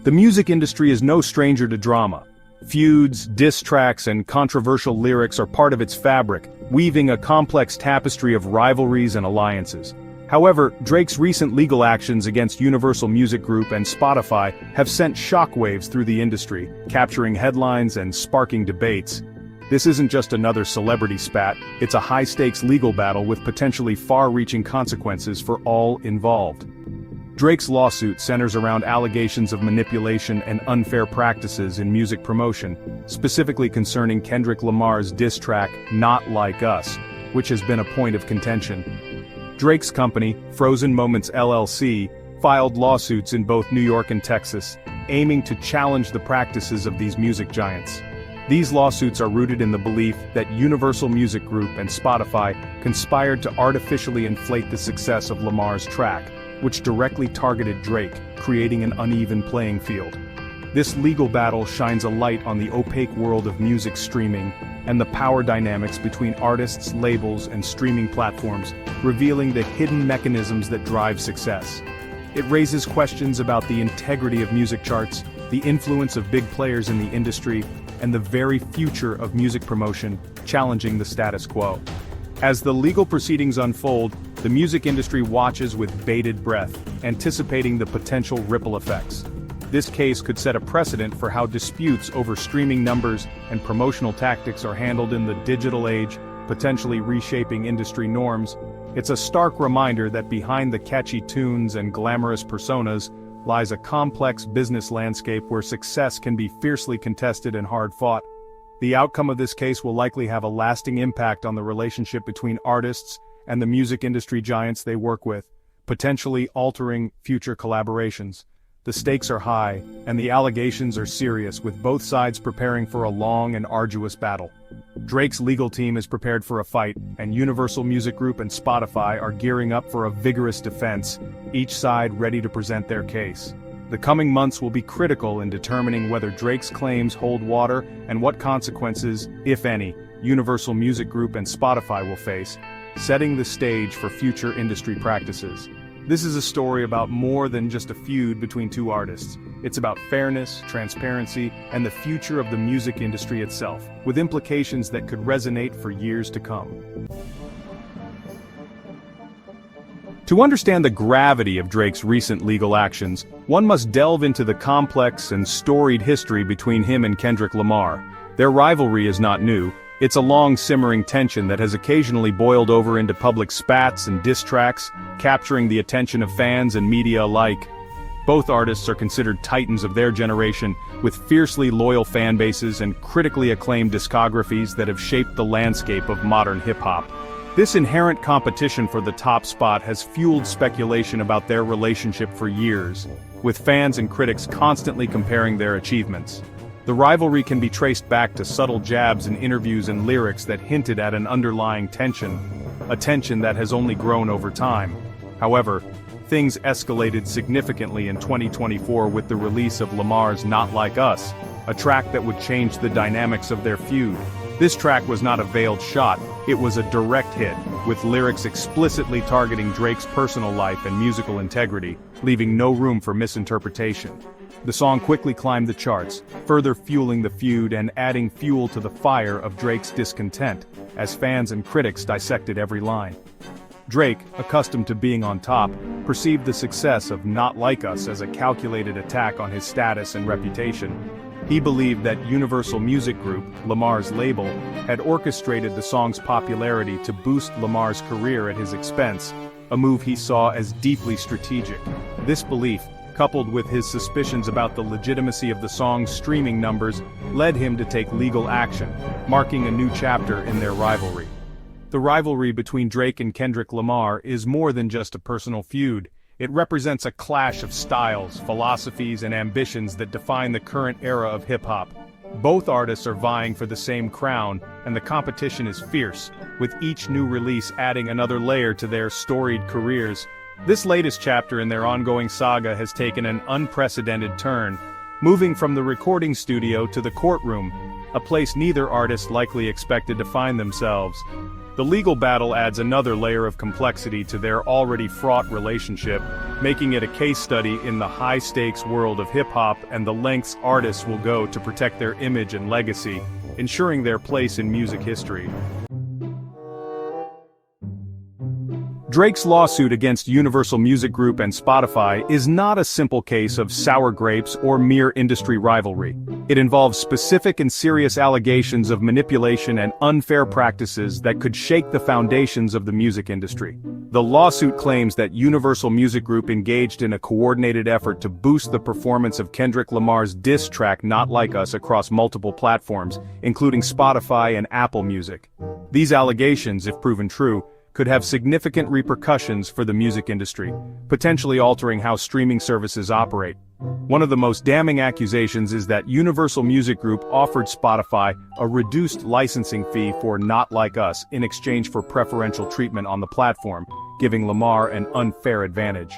The music industry is no stranger to drama. Feuds, diss tracks, and controversial lyrics are part of its fabric, weaving a complex tapestry of rivalries and alliances. However, Drake's recent legal actions against Universal Music Group and Spotify have sent shockwaves through the industry, capturing headlines and sparking debates. This isn't just another celebrity spat, it's a high-stakes legal battle with potentially far-reaching consequences for all involved. Drake's lawsuit centers around allegations of manipulation and unfair practices in music promotion, specifically concerning Kendrick Lamar's diss track, Not Like Us, which has been a point of contention. Drake's company, Frozen Moments LLC, filed lawsuits in both New York and Texas, aiming to challenge the practices of these music giants. These lawsuits are rooted in the belief that Universal Music Group and Spotify conspired to artificially inflate the success of Lamar's track, which directly targeted Drake, creating an uneven playing field. This legal battle shines a light on the opaque world of music streaming and the power dynamics between artists, labels, and streaming platforms, revealing the hidden mechanisms that drive success. It raises questions about the integrity of music charts, the influence of big players in the industry, and the very future of music promotion, challenging the status quo. As the legal proceedings unfold, the music industry watches with bated breath, anticipating the potential ripple effects. This case could set a precedent for how disputes over streaming numbers and promotional tactics are handled in the digital age, potentially reshaping industry norms. It's a stark reminder that behind the catchy tunes and glamorous personas lies a complex business landscape where success can be fiercely contested and hard-fought. The outcome of this case will likely have a lasting impact on the relationship between artists and the music industry giants they work with, potentially altering future collaborations. The stakes are high, and the allegations are serious, with both sides preparing for a long and arduous battle. Drake's legal team is prepared for a fight, and Universal Music Group and Spotify are gearing up for a vigorous defense, each side ready to present their case. The coming months will be critical in determining whether Drake's claims hold water and what consequences, if any, Universal Music Group and Spotify will face, setting the stage for future industry practices. This is a story about more than just a feud between two artists. It's about fairness, transparency, and the future of the music industry itself, with implications that could resonate for years to come. To understand the gravity of Drake's recent legal actions, one must delve into the complex and storied history between him and Kendrick Lamar. Their rivalry is not new. It's a long simmering tension that has occasionally boiled over into public spats and diss tracks, capturing the attention of fans and media alike. Both artists are considered titans of their generation, with fiercely loyal fan bases and critically acclaimed discographies that have shaped the landscape of modern hip-hop. This inherent competition for the top spot has fueled speculation about their relationship for years, with fans and critics constantly comparing their achievements. The rivalry can be traced back to subtle jabs in interviews and lyrics that hinted at an underlying tension, a tension that has only grown over time. However, things escalated significantly in 2024 with the release of Lamar's Not Like Us, a track that would change the dynamics of their feud. This track was not a veiled shot, it was a direct hit, with lyrics explicitly targeting Drake's personal life and musical integrity, leaving no room for misinterpretation. The song quickly climbed the charts, further fueling the feud and adding fuel to the fire of Drake's discontent, as fans and critics dissected every line. Drake, accustomed to being on top, perceived the success of Not Like Us as a calculated attack on his status and reputation. He believed that Universal Music Group, Lamar's label, had orchestrated the song's popularity to boost Lamar's career at his expense, a move he saw as deeply strategic. This belief, coupled with his suspicions about the legitimacy of the song's streaming numbers, led him to take legal action, marking a new chapter in their rivalry. The rivalry between Drake and Kendrick Lamar is more than just a personal feud. It represents a clash of styles, philosophies, and ambitions that define the current era of hip-hop. Both artists are vying for the same crown, and the competition is fierce, with each new release adding another layer to their storied careers. This latest chapter in their ongoing saga has taken an unprecedented turn, moving from the recording studio to the courtroom, a place neither artist likely expected to find themselves. The legal battle adds another layer of complexity to their already fraught relationship, making it a case study in the high-stakes world of hip-hop and the lengths artists will go to protect their image and legacy, ensuring their place in music history. Drake's lawsuit against Universal Music Group and Spotify is not a simple case of sour grapes or mere industry rivalry. It involves specific and serious allegations of manipulation and unfair practices that could shake the foundations of the music industry. The lawsuit claims that Universal Music Group engaged in a coordinated effort to boost the performance of Kendrick Lamar's diss track Not Like Us across multiple platforms, including Spotify and Apple Music. These allegations, if proven true, could have significant repercussions for the music industry, potentially altering how streaming services operate. One of the most damning accusations is that Universal Music Group offered Spotify a reduced licensing fee for Not Like Us in exchange for preferential treatment on the platform, giving Lamar an unfair advantage.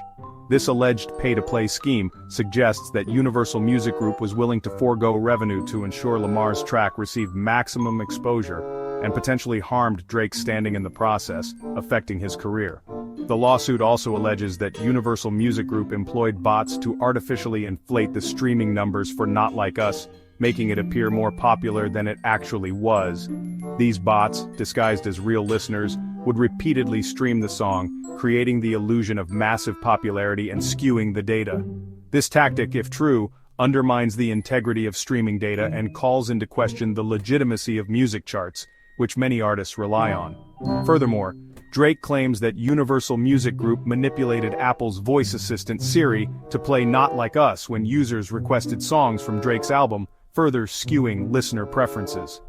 This alleged pay-to-play scheme suggests that Universal Music Group was willing to forego revenue to ensure Lamar's track received maximum exposure, and potentially harmed Drake's standing in the process, affecting his career. The lawsuit also alleges that Universal Music Group employed bots to artificially inflate the streaming numbers for Not Like Us, making it appear more popular than it actually was. These bots, disguised as real listeners, would repeatedly stream the song, creating the illusion of massive popularity and skewing the data. This tactic, if true, undermines the integrity of streaming data and calls into question the legitimacy of music charts, which many artists rely on. Furthermore, Drake claims that Universal Music Group manipulated Apple's voice assistant Siri to play Not Like Us when users requested songs from Drake's album, further skewing listener preferences.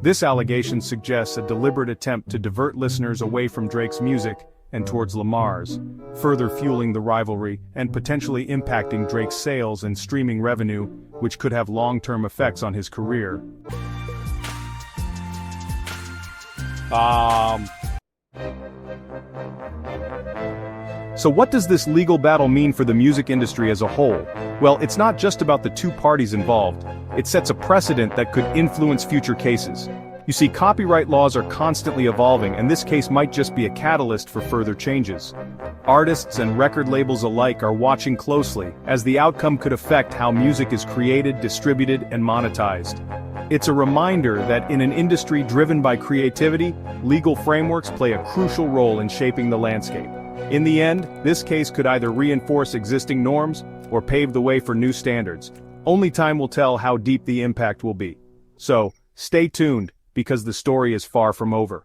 This allegation suggests a deliberate attempt to divert listeners away from Drake's music and towards Lamar's, further fueling the rivalry and potentially impacting Drake's sales and streaming revenue, which could have long-term effects on his career. So what does this legal battle mean for the music industry as a whole? Well, it's not just about the two parties involved. It sets a precedent that could influence future cases. You see, copyright laws are constantly evolving, and this case might just be a catalyst for further changes. Artists and record labels alike are watching closely, as the outcome could affect how music is created, distributed, and monetized. It's a reminder that in an industry driven by creativity, legal frameworks play a crucial role in shaping the landscape. In the end, this case could either reinforce existing norms or pave the way for new standards. Only time will tell how deep the impact will be. So, stay tuned, because the story is far from over.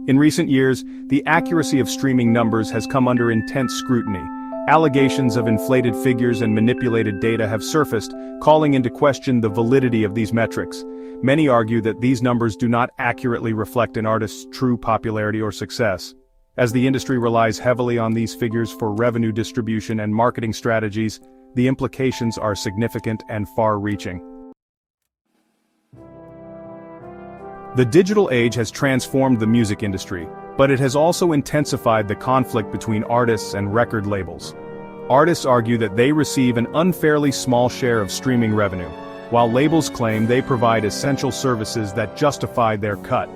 In recent years, the accuracy of streaming numbers has come under intense scrutiny. Allegations of inflated figures and manipulated data have surfaced, calling into question the validity of these metrics. Many argue that these numbers do not accurately reflect an artist's true popularity or success. As the industry relies heavily on these figures for revenue distribution and marketing strategies, the implications are significant and far-reaching. The digital age has transformed the music industry, but it has also intensified the conflict between artists and record labels. Artists argue that they receive an unfairly small share of streaming revenue, while labels claim they provide essential services that justify their cut.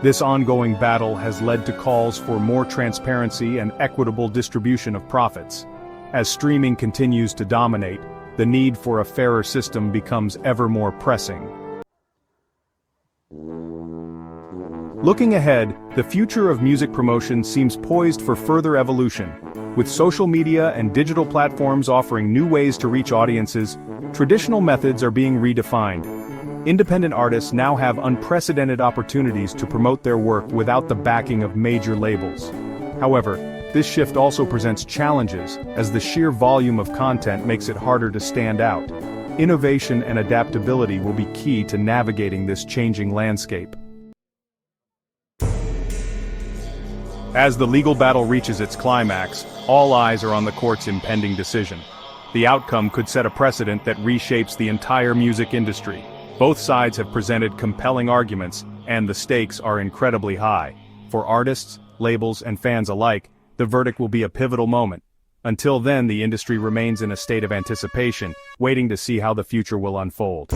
This ongoing battle has led to calls for more transparency and equitable distribution of profits. As streaming continues to dominate, the need for a fairer system becomes ever more pressing. Looking ahead, the future of music promotion seems poised for further evolution. With social media and digital platforms offering new ways to reach audiences, traditional methods are being redefined. Independent artists now have unprecedented opportunities to promote their work without the backing of major labels. However, this shift also presents challenges, as the sheer volume of content makes it harder to stand out. Innovation and adaptability will be key to navigating this changing landscape. As the legal battle reaches its climax, all eyes are on the court's impending decision. The outcome could set a precedent that reshapes the entire music industry. Both sides have presented compelling arguments, and the stakes are incredibly high. For artists, labels, and fans alike, the verdict will be a pivotal moment. Until then, the industry remains in a state of anticipation, waiting to see how the future will unfold.